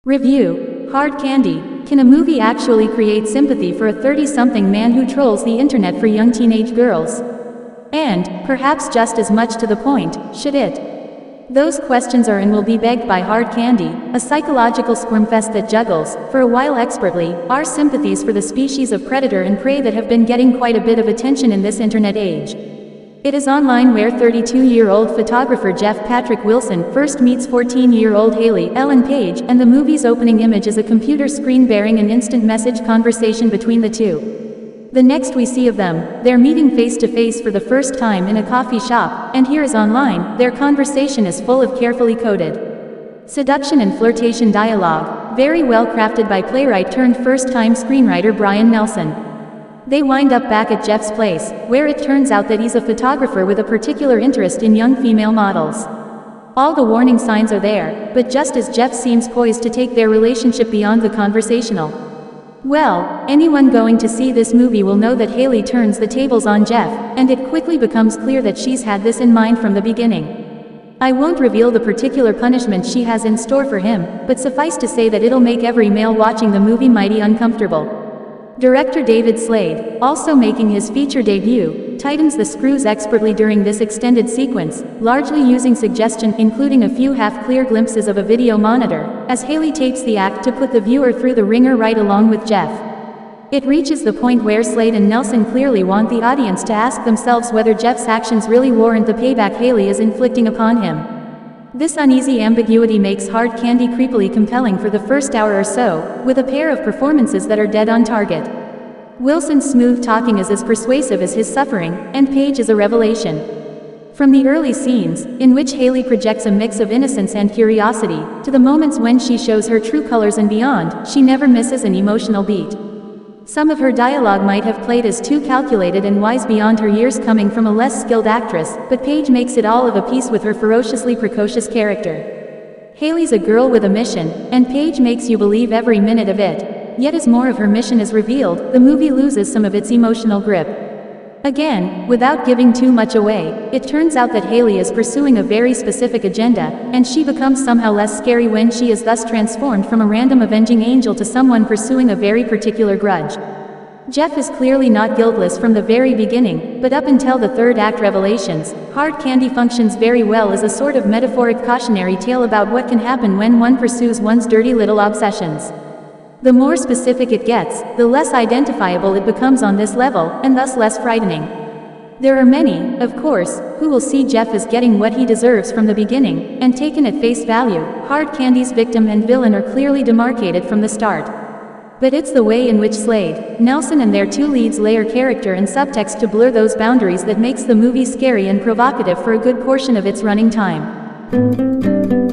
Review: Hard Candy. Can a movie actually create sympathy for a 30-something man who trolls the internet for young teenage girls? And, perhaps just as much to the point, should it? Those questions are and will be begged by Hard Candy, a psychological squirmfest that juggles, for a while expertly, our sympathies for the species of predator and prey that have been getting quite a bit of attention in this internet age. It is online where 32-year-old photographer Jeff Patrick Wilson first meets 14-year-old Haley Ellen Page, and the movie's opening image is a computer screen bearing an instant message conversation between the two. The next we see of them, they're meeting face-to-face for the first time in a coffee shop, and here is online, their conversation is full of carefully coded seduction and flirtation dialogue, very well crafted by playwright turned first-time screenwriter Brian Nelson. They wind up back at Jeff's place, where it turns out that he's a photographer with a particular interest in young female models. All the warning signs are there, but just as Jeff seems poised to take their relationship beyond the conversational. Well, anyone going to see this movie will know that Haley turns the tables on Jeff, and it quickly becomes clear that she's had this in mind from the beginning. I won't reveal the particular punishment she has in store for him, but suffice to say that it'll make every male watching the movie mighty uncomfortable. Director David Slade, also making his feature debut, tightens the screws expertly during this extended sequence, largely using suggestion, including a few half-clear glimpses of a video monitor, as Haley tapes the act to put the viewer through the ringer right along with Jeff. It reaches the point where Slade and Nelson clearly want the audience to ask themselves whether Jeff's actions really warrant the payback Haley is inflicting upon him. This uneasy ambiguity makes Hard Candy creepily compelling for the first hour or so, with a pair of performances that are dead on target. Wilson's smooth talking is as persuasive as his suffering, and Page is a revelation. From the early scenes, in which Haley projects a mix of innocence and curiosity, to the moments when she shows her true colors and beyond, she never misses an emotional beat. Some of her dialogue might have played as too calculated and wise beyond her years coming from a less skilled actress, but Page makes it all of a piece with her ferociously precocious character. Haley's a girl with a mission, and Page makes you believe every minute of it. Yet as more of her mission is revealed, the movie loses some of its emotional grip. Again, without giving too much away, it turns out that Haley is pursuing a very specific agenda, and she becomes somehow less scary when she is thus transformed from a random avenging angel to someone pursuing a very particular grudge. Jeff is clearly not guiltless from the very beginning, but up until the third act revelations, Hard Candy functions very well as a sort of metaphoric cautionary tale about what can happen when one pursues one's dirty little obsessions. The more specific it gets, the less identifiable it becomes on this level, and thus less frightening. There are many, of course, who will see Jeff as getting what he deserves from the beginning, and taken at face value. Hard Candy's victim and villain are clearly demarcated from the start. But it's the way in which Slade, Nelson and their two leads layer character and subtext to blur those boundaries that makes the movie scary and provocative for a good portion of its running time.